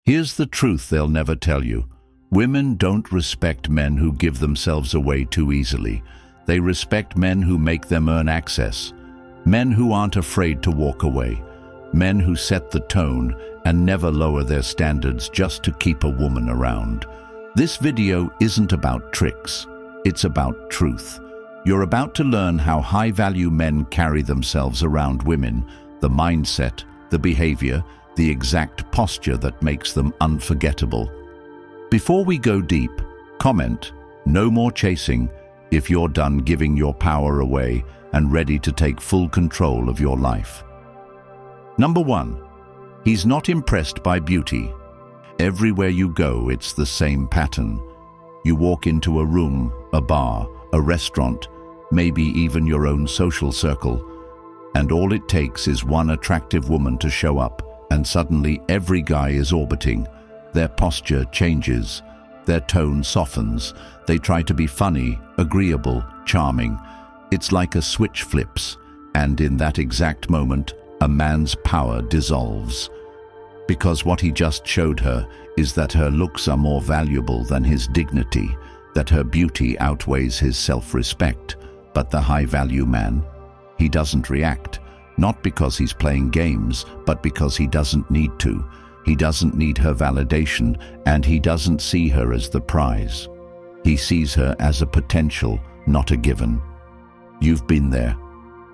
Here's the truth they'll never tell you. Women don't respect men who give themselves away too easily. They respect men who make them earn access. Men who aren't afraid to walk away. Men who set the tone and never lower their standards just to keep a woman around. This video isn't about tricks. It's about truth. You're about to learn how high-value men carry themselves around women, the mindset, the behavior, the exact posture that makes them unforgettable. Before we go deep, comment, "No more chasing," if you're done giving your power away and ready to take full control of your life. Number 1. He's not impressed by beauty. Everywhere you go, it's the same pattern. You walk into a room, a bar, a restaurant, maybe even your own social circle, and all it takes is one attractive woman to show up, and suddenly every guy is orbiting. Their posture changes, their tone softens, they try to be funny, agreeable, charming. It's like a switch flips, and in that exact moment, a man's power dissolves. Because what he just showed her is that her looks are more valuable than his dignity, that her beauty outweighs his self-respect. But the high-value man, he doesn't react, not because he's playing games, but because he doesn't need to. He doesn't need her validation, and he doesn't see her as the prize. He sees her as a potential, not a given. You've been there.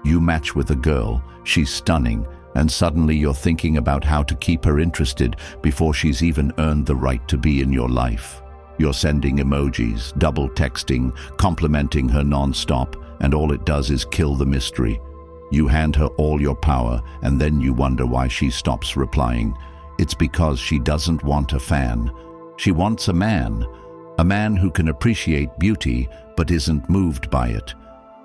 You match with a girl, she's stunning, and suddenly you're thinking about how to keep her interested before she's even earned the right to be in your life. You're sending emojis, double texting, complimenting her non-stop, and all it does is kill the mystery. You hand her all your power, and then you wonder why she stops replying. It's because she doesn't want a fan. She wants a man who can appreciate beauty but isn't moved by it.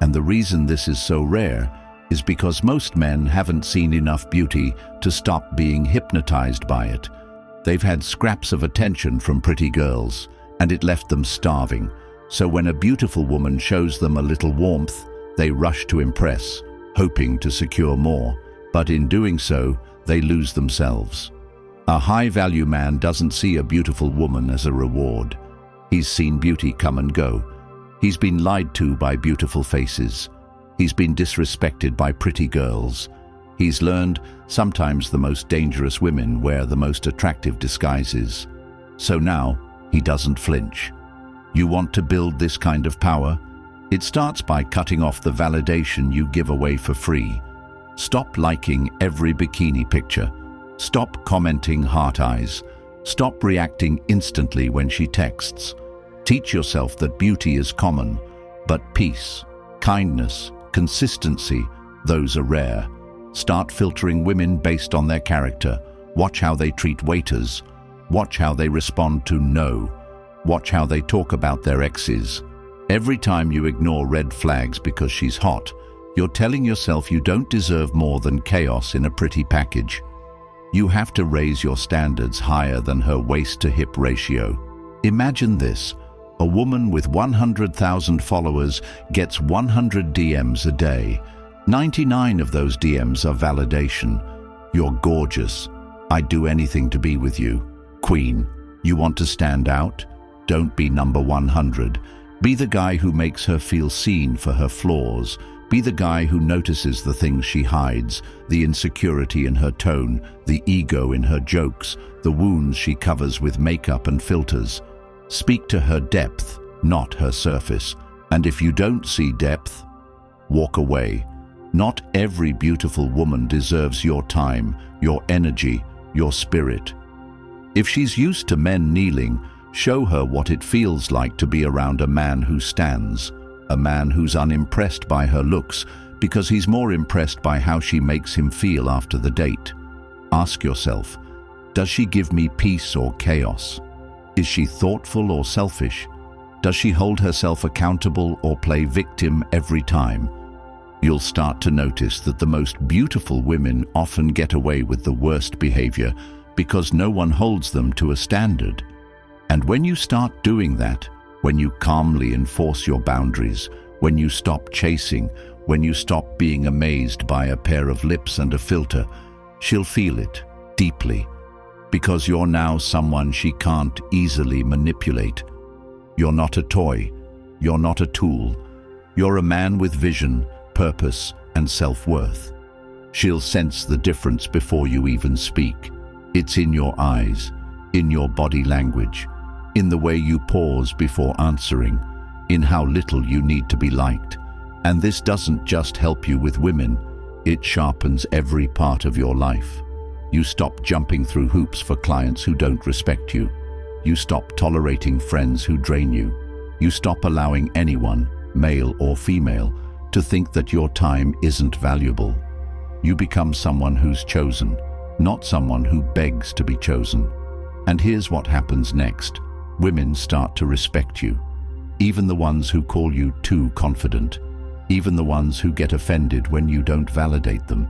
And the reason this is so rare is because most men haven't seen enough beauty to stop being hypnotized by it. They've had scraps of attention from pretty girls, and it left them starving. So when a beautiful woman shows them a little warmth, they rush to impress, hoping to secure more. But in doing so, they lose themselves. A high-value man doesn't see a beautiful woman as a reward. He's seen beauty come and go. He's been lied to by beautiful faces. He's been disrespected by pretty girls. He's learned sometimes the most dangerous women wear the most attractive disguises. So now, he doesn't flinch. You want to build this kind of power? It starts by cutting off the validation you give away for free. Stop liking every bikini picture. Stop commenting heart eyes. Stop reacting instantly when she texts. Teach yourself that beauty is common, but peace, kindness, consistency, those are rare. Start filtering women based on their character. Watch how they treat waiters. Watch how they respond to no. Watch how they talk about their exes. Every time you ignore red flags because she's hot, you're telling yourself you don't deserve more than chaos in a pretty package. You have to raise your standards higher than her waist-to-hip ratio. Imagine this. A woman with 100,000 followers gets 100 DMs a day. 99 of those DMs are validation. You're gorgeous. I'd do anything to be with you. Queen, you want to stand out? Don't be number 100. Be the guy who makes her feel seen for her flaws. Be the guy who notices the things she hides, the insecurity in her tone, the ego in her jokes, the wounds she covers with makeup and filters. Speak to her depth, not her surface. And if you don't see depth, walk away. Not every beautiful woman deserves your time, your energy, your spirit. If she's used to men kneeling, show her what it feels like to be around a man who stands, a man who's unimpressed by her looks because he's more impressed by how she makes him feel after the date. Ask yourself, does she give me peace or chaos? Is she thoughtful or selfish? Does she hold herself accountable or play victim every time? You'll start to notice that the most beautiful women often get away with the worst behavior because no one holds them to a standard. And when you start doing that, when you calmly enforce your boundaries, when you stop chasing, when you stop being amazed by a pair of lips and a filter, she'll feel it deeply. because you're now someone she can't easily manipulate. You're not a toy. You're not a tool. You're a man with vision, purpose, and self-worth. She'll sense the difference before you even speak. It's in your eyes, in your body language, in the way you pause before answering, in how little you need to be liked. And this doesn't just help you with women, it sharpens every part of your life. You stop jumping through hoops for clients who don't respect you. You stop tolerating friends who drain you. You stop allowing anyone, male or female, to think that your time isn't valuable. You become someone who's chosen, not someone who begs to be chosen. And here's what happens next. Women start to respect you. Even the ones who call you too confident. Even the ones who get offended when you don't validate them.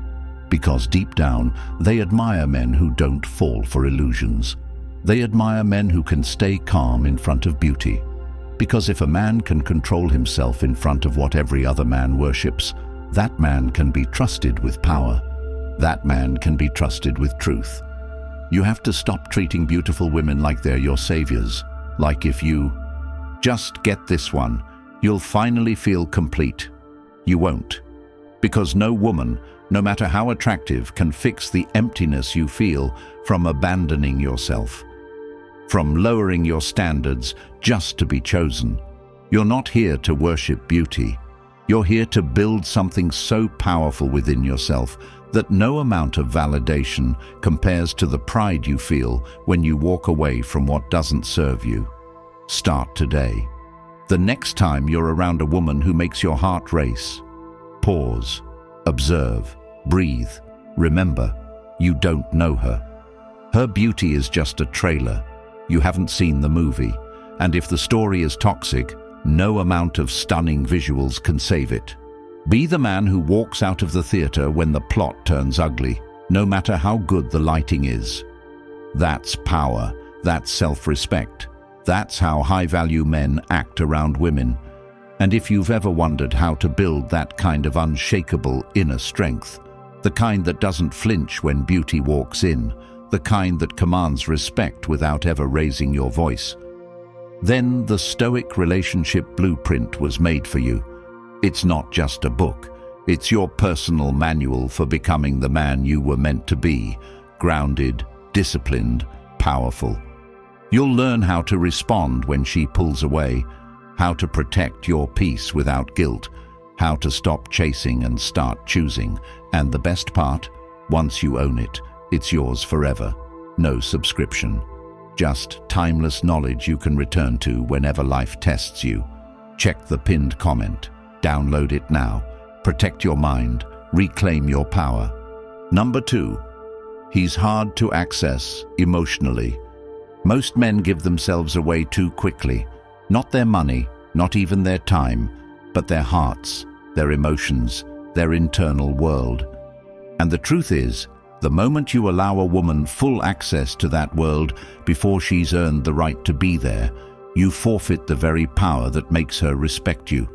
Because deep down, they admire men who don't fall for illusions. They admire men who can stay calm in front of beauty. Because if a man can control himself in front of what every other man worships, that man can be trusted with power. That man can be trusted with truth. You have to stop treating beautiful women like they're your saviors. Like if you just get this one, you'll finally feel complete. You won't. Because no woman, no matter how attractive, can fix the emptiness you feel from abandoning yourself, from lowering your standards just to be chosen. You're not here to worship beauty. You're here to build something so powerful within yourself that no amount of validation compares to the pride you feel when you walk away from what doesn't serve you. Start today. The next time you're around a woman who makes your heart race, pause, observe, breathe. Remember, you don't know her. Her beauty is just a trailer. You haven't seen the movie. And if the story is toxic, no amount of stunning visuals can save it. Be the man who walks out of the theater when the plot turns ugly, no matter how good the lighting is. That's power. That's self-respect. That's how high-value men act around women. And if you've ever wondered how to build that kind of unshakable inner strength, the kind that doesn't flinch when beauty walks in, the kind that commands respect without ever raising your voice, then the Stoic relationship blueprint was made for you. It's not just a book. It's your personal manual for becoming the man you were meant to be, grounded, disciplined, powerful. You'll learn how to respond when she pulls away, how to protect your peace without guilt, how to stop chasing and start choosing. And the best part, once you own it, it's yours forever. No subscription. Just timeless knowledge you can return to whenever life tests you. Check the pinned comment. Download it now. Protect your mind. Reclaim your power. Number 2. He's hard to access emotionally. Most men give themselves away too quickly. Not their money, not even their time, but their hearts, their emotions, their internal world. And the truth is, the moment you allow a woman full access to that world before she's earned the right to be there, you forfeit the very power that makes her respect you.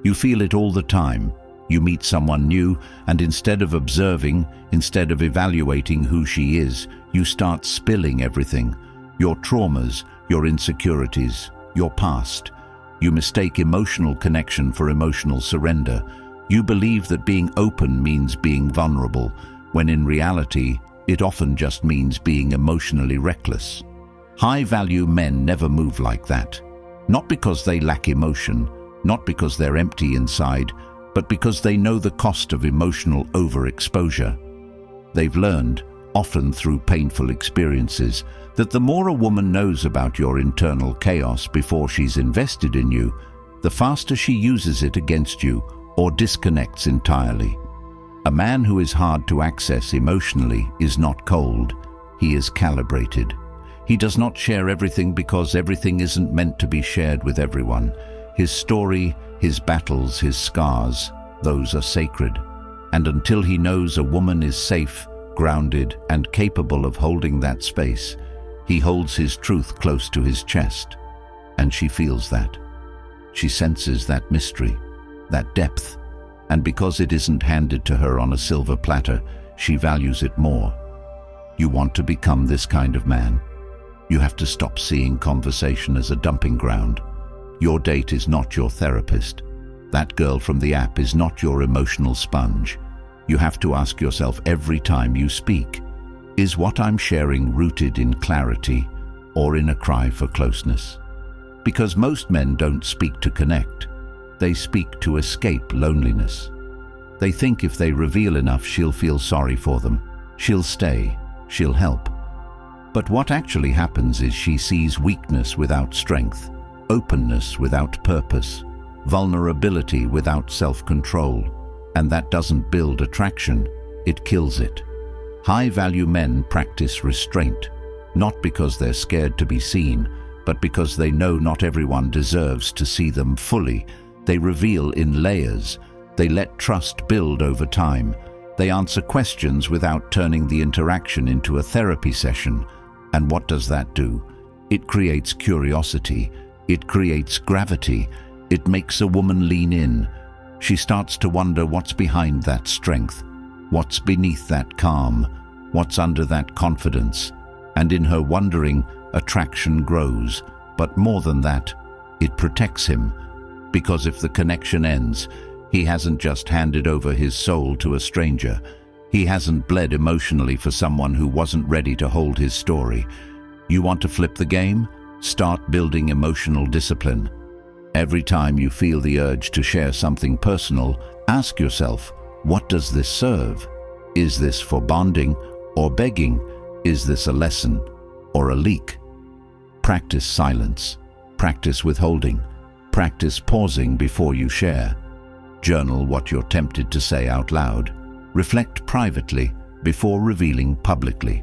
You feel it all the time. You meet someone new, and instead of observing, instead of evaluating who she is, you start spilling everything. Your traumas, your insecurities, your past. You mistake emotional connection for emotional surrender. You believe that being open means being vulnerable, when in reality, it often just means being emotionally reckless. High-value men never move like that. Not because they lack emotion, not because they're empty inside, but because they know the cost of emotional overexposure. They've learned, often through painful experiences, that the more a woman knows about your internal chaos before she's invested in you, the faster she uses it against you or disconnects entirely. A man who is hard to access emotionally is not cold. He is calibrated. He does not share everything because everything isn't meant to be shared with everyone. His story, his battles, his scars, those are sacred. And until he knows a woman is safe, grounded, and capable of holding that space, he holds his truth close to his chest. And she feels that. She senses that mystery, that depth. And because it isn't handed to her on a silver platter, she values it more. You want to become this kind of man. You have to stop seeing conversation as a dumping ground. Your date is not your therapist. That girl from the app is not your emotional sponge. You have to ask yourself every time you speak, is what I'm sharing rooted in clarity or in a cry for closeness? Because most men don't speak to connect. They speak to escape loneliness. They think if they reveal enough, she'll feel sorry for them. She'll stay. She'll help. But what actually happens is she sees weakness without strength, openness without purpose, vulnerability without self-control. And that doesn't build attraction, it kills it. High-value men practice restraint, not because they're scared to be seen, but because they know not everyone deserves to see them fully. They reveal in layers. They let trust build over time. They answer questions without turning the interaction into a therapy session. And what does that do? It creates curiosity. It creates gravity. It makes a woman lean in. She starts to wonder what's behind that strength, what's beneath that calm, what's under that confidence. And in her wondering, attraction grows. But more than that, it protects him. Because if the connection ends, he hasn't just handed over his soul to a stranger. He hasn't bled emotionally for someone who wasn't ready to hold his story. You want to flip the game? Start building emotional discipline. Every time you feel the urge to share something personal, ask yourself, what does this serve? Is this for bonding or begging? Is this a lesson or a leak? Practice silence. Practice withholding. Practice pausing before you share. Journal what you're tempted to say out loud. Reflect privately before revealing publicly.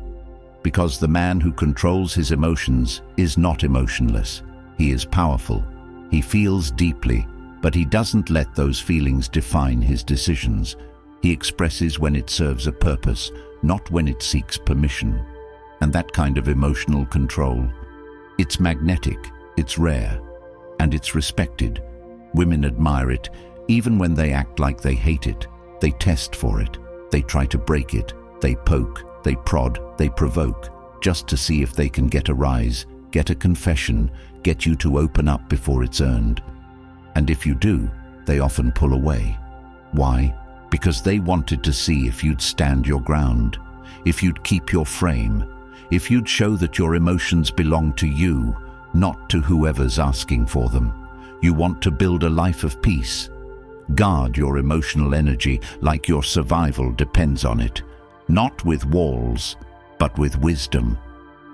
Because the man who controls his emotions is not emotionless. He is powerful. He feels deeply, but he doesn't let those feelings define his decisions. He expresses when it serves a purpose, not when it seeks permission. And that kind of emotional control, it's magnetic, it's rare, and it's respected. Women admire it, even when they act like they hate it. They test for it. They try to break it. They poke, they prod, they provoke, just to see if they can get a rise, get a confession, get you to open up before it's earned. And if you do, they often pull away. Why? Because they wanted to see if you'd stand your ground, if you'd keep your frame, if you'd show that your emotions belong to you, not to whoever's asking for them. You want to build a life of peace. Guard your emotional energy like your survival depends on it, not with walls, but with wisdom.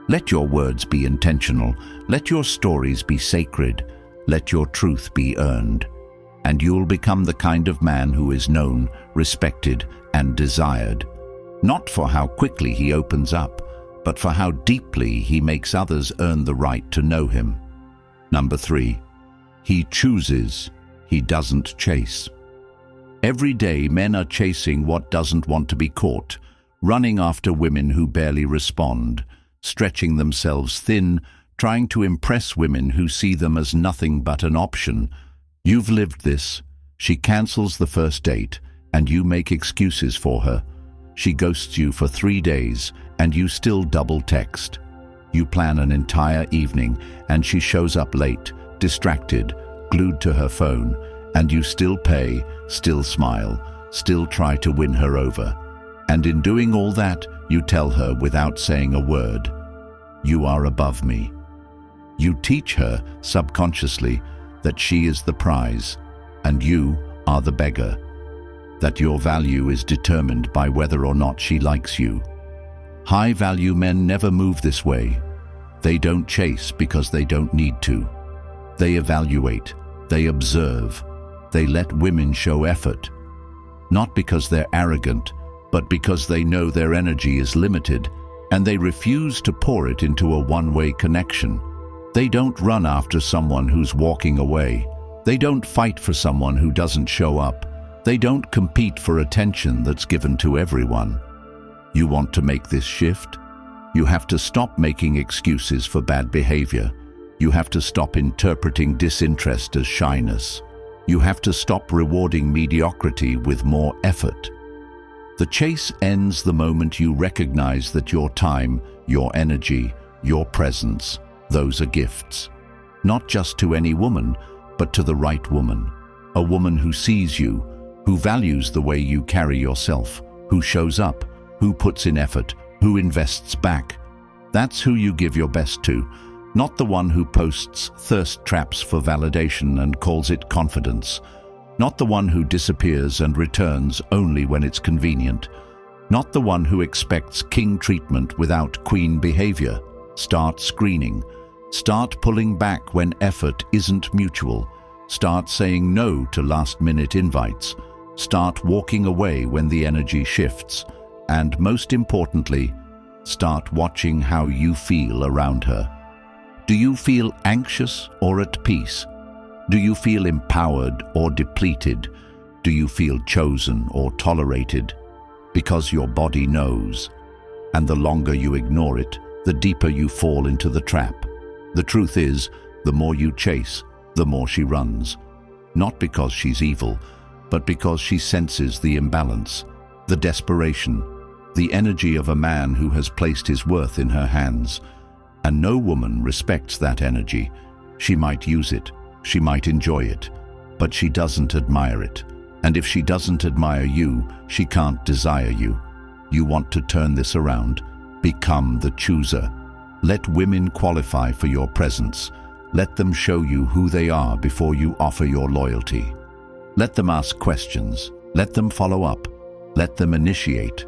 Let your words be intentional. Let your stories be sacred. Let your truth be earned. And you'll become the kind of man who is known, respected, and desired. Not for how quickly he opens up, but for how deeply he makes others earn the right to know him. Number 3, he chooses, he doesn't chase. Every day men are chasing what doesn't want to be caught, running after women who barely respond, stretching themselves thin, trying to impress women who see them as nothing but an option. You've lived this. She cancels the first date, and you make excuses for her. She ghosts you for 3 days, and you still double text. You plan an entire evening, and she shows up late, distracted, glued to her phone, and you still pay, still smile, still try to win her over. And in doing all that, you tell her without saying a word, "You are above me." You teach her, subconsciously, that she is the prize, and you are the beggar. That your value is determined by whether or not she likes you. High-value men never move this way. They don't chase because they don't need to. They evaluate, they observe, they let women show effort. Not because they're arrogant, but because they know their energy is limited, and they refuse to pour it into a one-way connection. They don't run after someone who's walking away. They don't fight for someone who doesn't show up. They don't compete for attention that's given to everyone. You want to make this shift? You have to stop making excuses for bad behavior. You have to stop interpreting disinterest as shyness. You have to stop rewarding mediocrity with more effort. The chase ends the moment you recognize that your time, your energy, your presence, those are gifts. Not just to any woman, but to the right woman. A woman who sees you, who values the way you carry yourself, who shows up, who puts in effort, who invests back. That's who you give your best to, not the one who posts thirst traps for validation and calls it confidence. Not the one who disappears and returns only when it's convenient. Not the one who expects king treatment without queen behavior. Start screening. Start pulling back when effort isn't mutual. Start saying no to last-minute invites. Start walking away when the energy shifts. And most importantly, start watching how you feel around her. Do you feel anxious or at peace? Do you feel empowered or depleted? Do you feel chosen or tolerated? Because your body knows. And the longer you ignore it, the deeper you fall into the trap. The truth is, the more you chase, the more she runs. Not because she's evil, but because she senses the imbalance, the desperation, the energy of a man who has placed his worth in her hands. And no woman respects that energy. She might use it, she might enjoy it, but she doesn't admire it. And if she doesn't admire you, she can't desire you. You want to turn this around? Become the chooser. Let women qualify for your presence. Let them show you who they are before you offer your loyalty. Let them ask questions. Let them follow up. Let them initiate.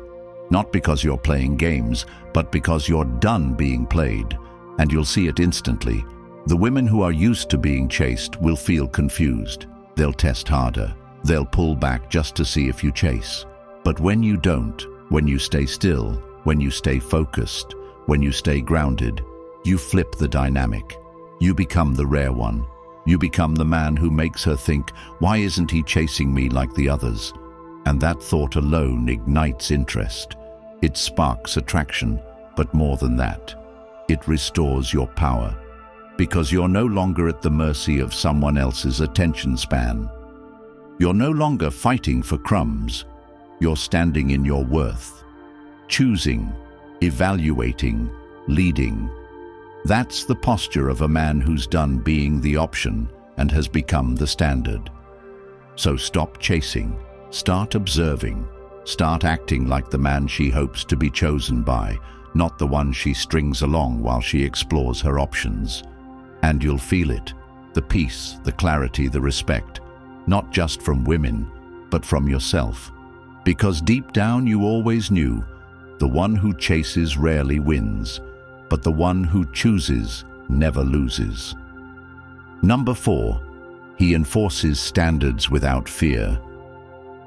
Not because you're playing games, but because you're done being played. And you'll see it instantly. The women who are used to being chased will feel confused. They'll test harder. They'll pull back just to see if you chase. But when you don't, when you stay still, when you stay focused, when you stay grounded, you flip the dynamic. You become the rare one. You become the man who makes her think, why isn't he chasing me like the others? And that thought alone ignites interest. It sparks attraction, but more than that, it restores your power. Because you're no longer at the mercy of someone else's attention span. You're no longer fighting for crumbs. You're standing in your worth. Choosing, evaluating, leading. That's the posture of a man who's done being the option and has become the standard. So stop chasing. Start observing. Start acting like the man she hopes to be chosen by, not the one she strings along while she explores her options. And you'll feel it, the peace, the clarity, the respect, not just from women, but from yourself. Because deep down you always knew, the one who chases rarely wins, but the one who chooses never loses. Number 4, he enforces standards without fear.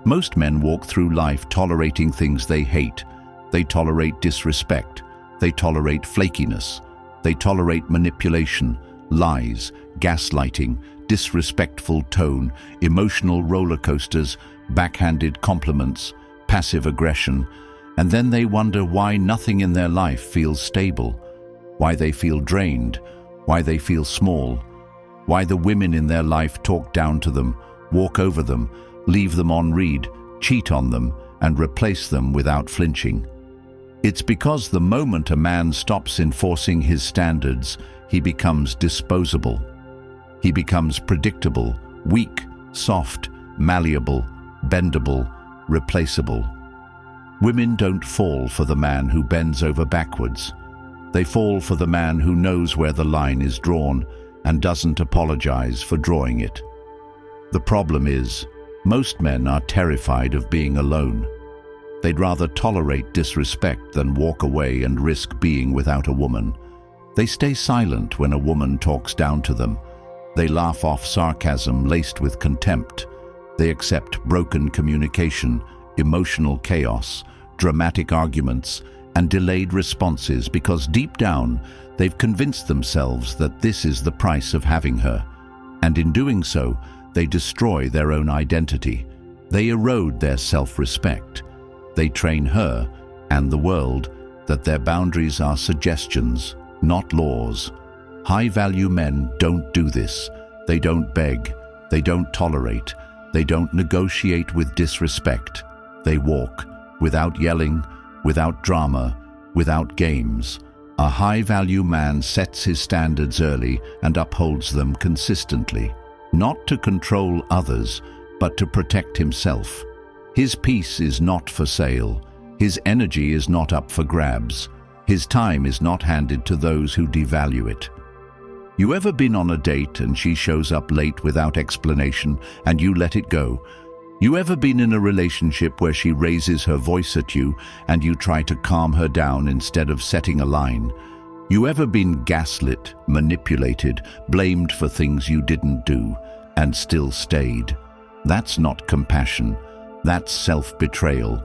Most men walk through life tolerating things they hate. They tolerate disrespect. They tolerate flakiness. They tolerate manipulation, lies, gaslighting, disrespectful tone, emotional roller coasters, backhanded compliments, passive aggression, and then they wonder why nothing in their life feels stable, why they feel drained, why they feel small, why the women in their life talk down to them, walk over them, leave them on read, cheat on them, and replace them without flinching. It's because the moment a man stops enforcing his standards, he becomes disposable. He becomes predictable, weak, soft, malleable, bendable, replaceable. Women don't fall for the man who bends over backwards. They fall for the man who knows where the line is drawn and doesn't apologize for drawing it. The problem is, most men are terrified of being alone. They'd rather tolerate disrespect than walk away and risk being without a woman. They stay silent when a woman talks down to them. They laugh off sarcasm laced with contempt. They accept broken communication, emotional chaos, dramatic arguments, and delayed responses because deep down they've convinced themselves that this is the price of having her. And in doing so, they destroy their own identity. They erode their self-respect. They train her and the world that their boundaries are suggestions, not laws. High-value men don't do this. They don't beg. They don't tolerate. They don't negotiate with disrespect. They walk. without yelling, without drama, without games. A high-value man sets his standards early and upholds them consistently, not to control others, but to protect himself. His peace is not for sale. His energy is not up for grabs. His time is not handed to those who devalue it. You ever been on a date and she shows up late without explanation and you let it go? You ever been in a relationship where she raises her voice at you and you try to calm her down instead of setting a line? You ever been gaslit, manipulated, blamed for things you didn't do, and still stayed? That's not compassion. That's self-betrayal.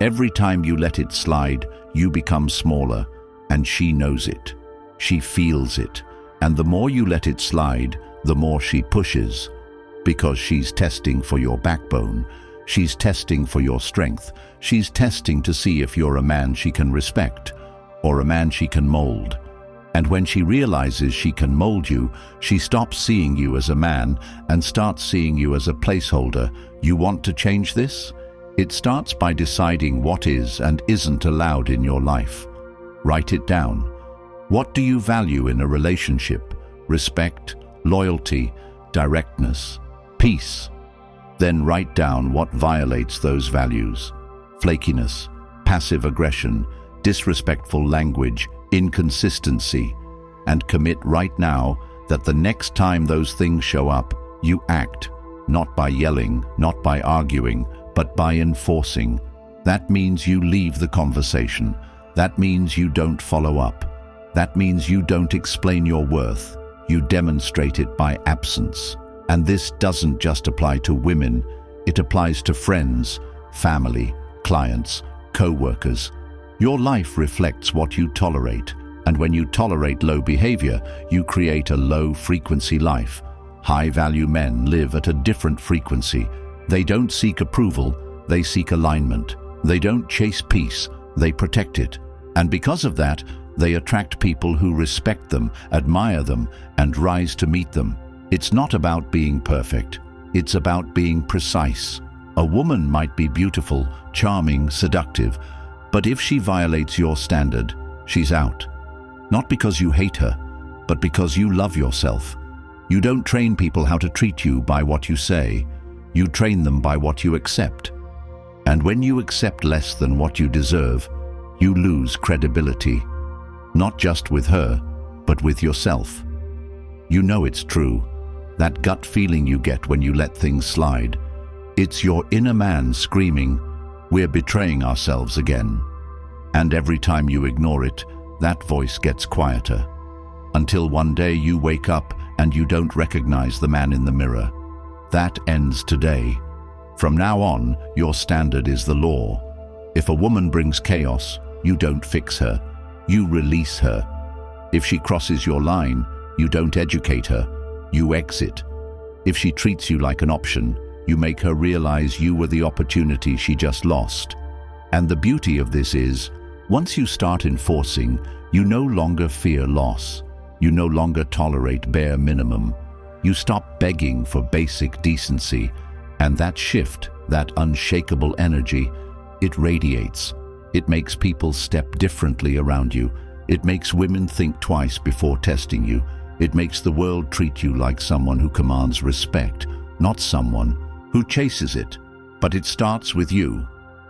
Every time you let it slide, you become smaller, and she knows it. She feels it. And the more you let it slide, the more she pushes. Because she's testing for your backbone. She's testing for your strength. She's testing to see if you're a man she can respect, or a man she can mold. And when she realizes she can mold you, she stops seeing you as a man and starts seeing you as a placeholder. You want to change this? It starts by deciding what is and isn't allowed in your life. Write it down. What do you value in a relationship? Respect, loyalty, directness, peace. Then write down what violates those values. Flakiness, passive aggression, disrespectful language, inconsistency. And commit right now that the next time those things show up, you act, not by yelling, not by arguing, but by enforcing. That means you leave the conversation. That means you don't follow up. That means you don't explain your worth. You demonstrate it by absence. And this doesn't just apply to women. It applies to friends, family, clients, co-workers. Your life reflects what you tolerate. And when you tolerate low behavior, you create a low-frequency life. High-value men live at a different frequency. They don't seek approval, they seek alignment. They don't chase peace, they protect it. And because of that, they attract people who respect them, admire them, and rise to meet them. It's not about being perfect. It's about being precise. A woman might be beautiful, charming, seductive, but if she violates your standard, she's out. Not because you hate her, but because you love yourself. You don't train people how to treat you by what you say. You train them by what you accept. And when you accept less than what you deserve, you lose credibility. Not just with her, but with yourself. You know it's true. That gut feeling you get when you let things slide. It's your inner man screaming, "We're betraying ourselves again." And every time you ignore it, that voice gets quieter. Until one day you wake up and you don't recognize the man in the mirror. That ends today. From now on, your standard is the law. If a woman brings chaos, you don't fix her. You release her. If she crosses your line, you don't educate her. You exit. If she treats you like an option, you make her realize you were the opportunity she just lost. And the beauty of this is, once you start enforcing, you no longer fear loss. You no longer tolerate bare minimum. You stop begging for basic decency. And that shift, that unshakable energy, it radiates. It makes people step differently around you. It makes women think twice before testing you. It makes the world treat you like someone who commands respect, not someone who chases it. But it starts with you.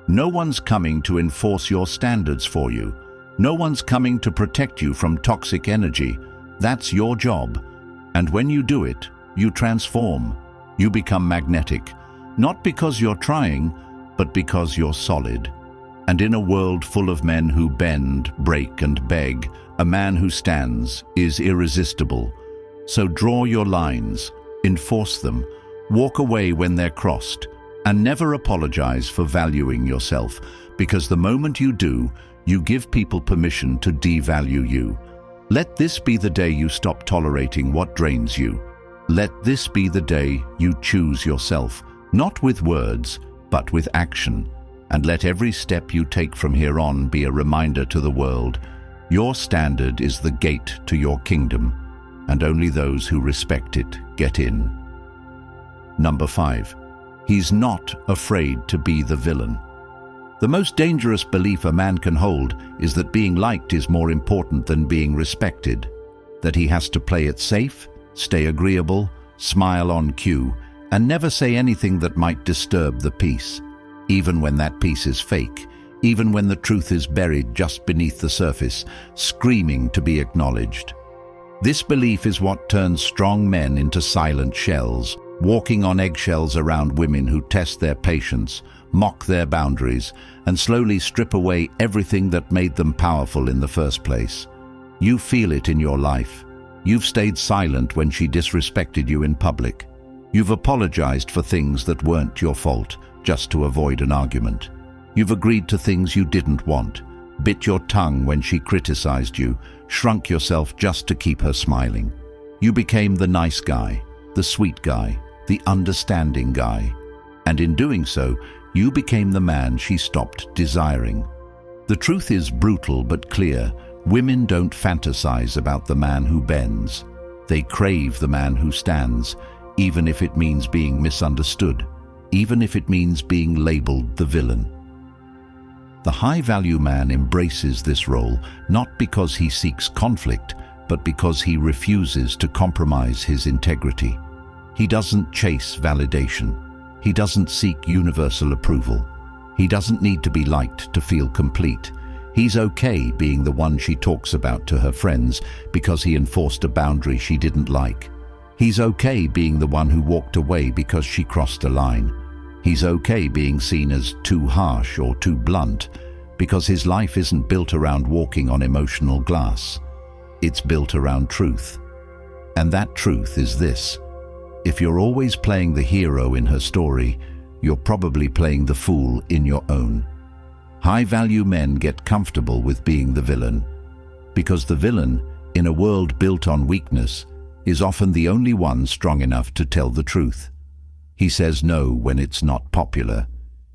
No one's coming to enforce your standards for you. No one's coming to protect you from toxic energy. That's your job. And when you do it, you transform. You become magnetic. Not because you're trying, but because you're solid. And in a world full of men who bend, break, and beg, a man who stands is irresistible. So draw your lines, enforce them, walk away when they're crossed, and never apologize for valuing yourself, because the moment you do, you give people permission to devalue you. Let this be the day you stop tolerating what drains you. Let this be the day you choose yourself, not with words, but with action. And let every step you take from here on be a reminder to the world. Your standard is the gate to your kingdom, and only those who respect it get in. Number 5. He's not afraid to be the villain. The most dangerous belief a man can hold is that being liked is more important than being respected, that he has to play it safe, stay agreeable, smile on cue, and never say anything that might disturb the peace, even when that peace is fake, even when the truth is buried just beneath the surface, screaming to be acknowledged. This belief is what turns strong men into silent shells, walking on eggshells around women who test their patience, mock their boundaries, and slowly strip away everything that made them powerful in the first place. You feel it in your life. You've stayed silent when she disrespected you in public. You've apologized for things that weren't your fault, just to avoid an argument. You've agreed to things you didn't want, bit your tongue when she criticized you, shrunk yourself just to keep her smiling. You became the nice guy, the sweet guy, the understanding guy. And in doing so, you became the man she stopped desiring. The truth is brutal but clear. Women don't fantasize about the man who bends. They crave the man who stands, even if it means being misunderstood, even if it means being labeled the villain. The high-value man embraces this role not because he seeks conflict, but because he refuses to compromise his integrity. He doesn't chase validation. He doesn't seek universal approval. He doesn't need to be liked to feel complete. He's okay being the one she talks about to her friends because he enforced a boundary she didn't like. He's okay being the one who walked away because she crossed a line. He's okay being seen as too harsh or too blunt because his life isn't built around walking on emotional glass. It's built around truth. And that truth is this: if you're always playing the hero in her story, you're probably playing the fool in your own. High-value men get comfortable with being the villain, because the villain, in a world built on weakness, is often the only one strong enough to tell the truth. He says no when it's not popular.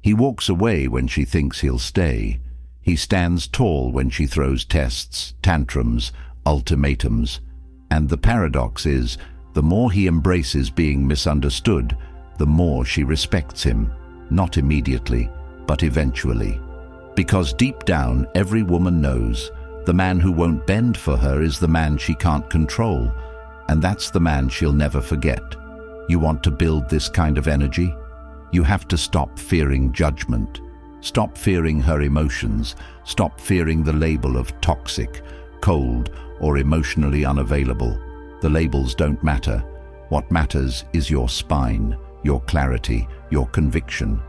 He walks away when she thinks he'll stay. He stands tall when she throws tests, tantrums, ultimatums. And the paradox is, the more he embraces being misunderstood, the more she respects him, not immediately, but eventually. Because deep down, every woman knows the man who won't bend for her is the man she can't control, and that's the man she'll never forget. You want to build this kind of energy? You have to stop fearing judgment. Stop fearing her emotions. Stop fearing the label of toxic, cold, or emotionally unavailable. The labels don't matter. What matters is your spine, your clarity, your conviction.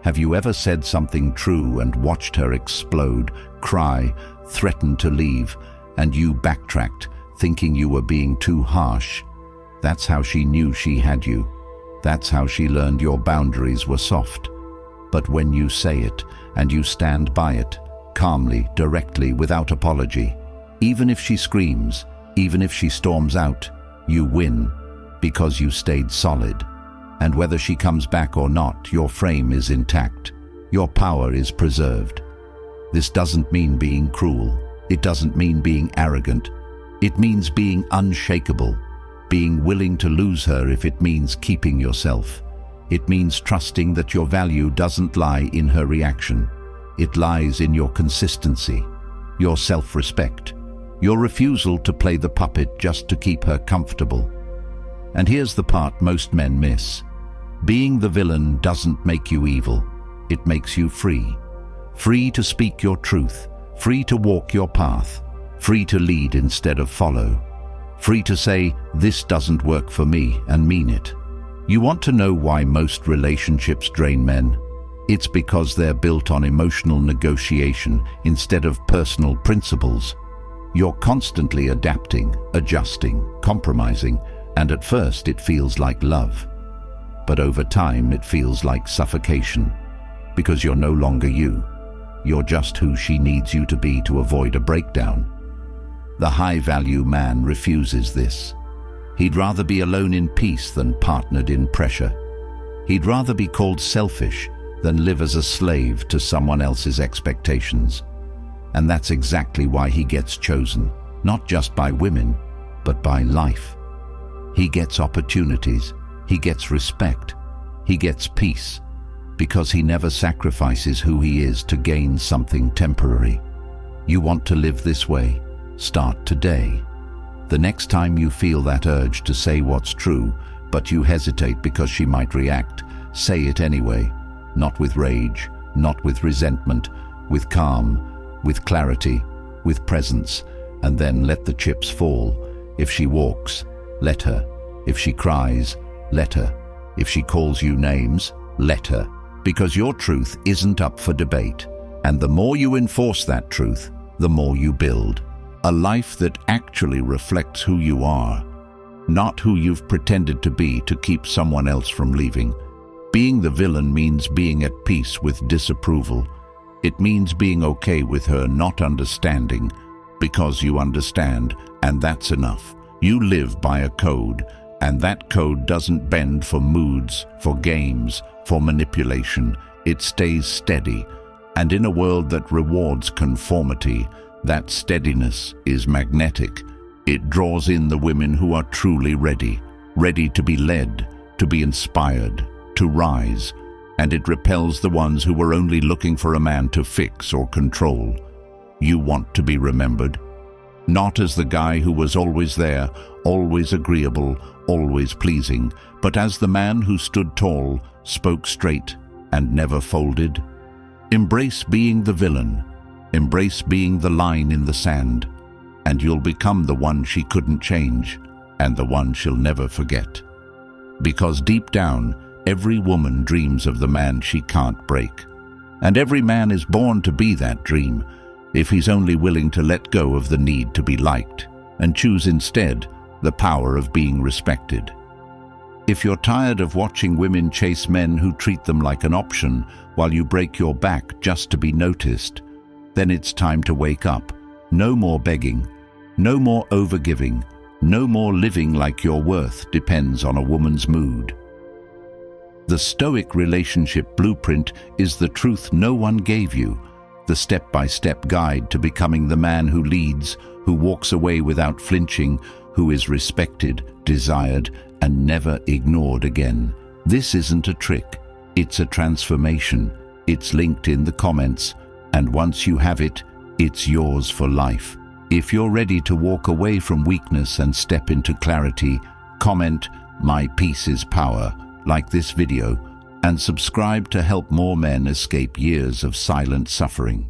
Have you ever said something true and watched her explode, cry, threaten to leave, and you backtracked, thinking you were being too harsh? That's how she knew she had you. That's how she learned your boundaries were soft. But when you say it, and you stand by it, calmly, directly, without apology, even if she screams, even if she storms out, you win, because you stayed solid. And whether she comes back or not, your frame is intact. Your power is preserved. This doesn't mean being cruel. It doesn't mean being arrogant. It means being unshakable, being willing to lose her if it means keeping yourself. It means trusting that your value doesn't lie in her reaction. It lies in your consistency, your self-respect, your refusal to play the puppet just to keep her comfortable. And here's the part most men miss. Being the villain doesn't make you evil. It makes you free. Free to speak your truth, free to walk your path, free to lead instead of follow, free to say, "This doesn't work for me," and mean it. You want to know why most relationships drain men? It's because they're built on emotional negotiation instead of personal principles. You're constantly adapting, adjusting, compromising, and at first it feels like love. But over time it feels like suffocation, because you're no longer you. You're just who she needs you to be to avoid a breakdown. The high-value man refuses this. He'd rather be alone in peace than partnered in pressure. He'd rather be called selfish than live as a slave to someone else's expectations. And that's exactly why he gets chosen, not just by women, but by life. He gets opportunities, he gets respect, he gets peace, because he never sacrifices who he is to gain something temporary. You want to live this way? Start today. The next time you feel that urge to say what's true, but you hesitate because she might react, say it anyway. Not with rage, not with resentment, with calm, with clarity, with presence, and then let the chips fall. If she walks, let her. If she cries, let her. If she calls you names, let her. Because your truth isn't up for debate. And the more you enforce that truth, the more you build a life that actually reflects who you are, not who you've pretended to be to keep someone else from leaving. Being the villain means being at peace with disapproval. It means being okay with her not understanding, because you understand, and that's enough. You live by a code, and that code doesn't bend for moods, for games, for manipulation. It stays steady, and in a world that rewards conformity, that steadiness is magnetic. It draws in the women who are truly ready to be led, to be inspired, to rise, and it repels the ones who were only looking for a man to fix or control. You want to be remembered, not as the guy who was always there, always agreeable, always pleasing, but as the man who stood tall, spoke straight, and never folded. Embrace being the villain. Embrace being the line in the sand, and you'll become the one she couldn't change, and the one she'll never forget. Because deep down, every woman dreams of the man she can't break. And every man is born to be that dream, if he's only willing to let go of the need to be liked, and choose instead the power of being respected. If you're tired of watching women chase men who treat them like an option while you break your back just to be noticed, then it's time to wake up. No more begging, no more overgiving, no more living like your worth depends on a woman's mood. The Stoic relationship blueprint is the truth no one gave you, the step-by-step guide to becoming the man who leads, who walks away without flinching, who is respected, desired, and never ignored again. This isn't a trick, it's a transformation. It's linked in the comments, and once you have it, it's yours for life. If you're ready to walk away from weakness and step into clarity, comment "My peace is power," like this video, and subscribe to help more men escape years of silent suffering.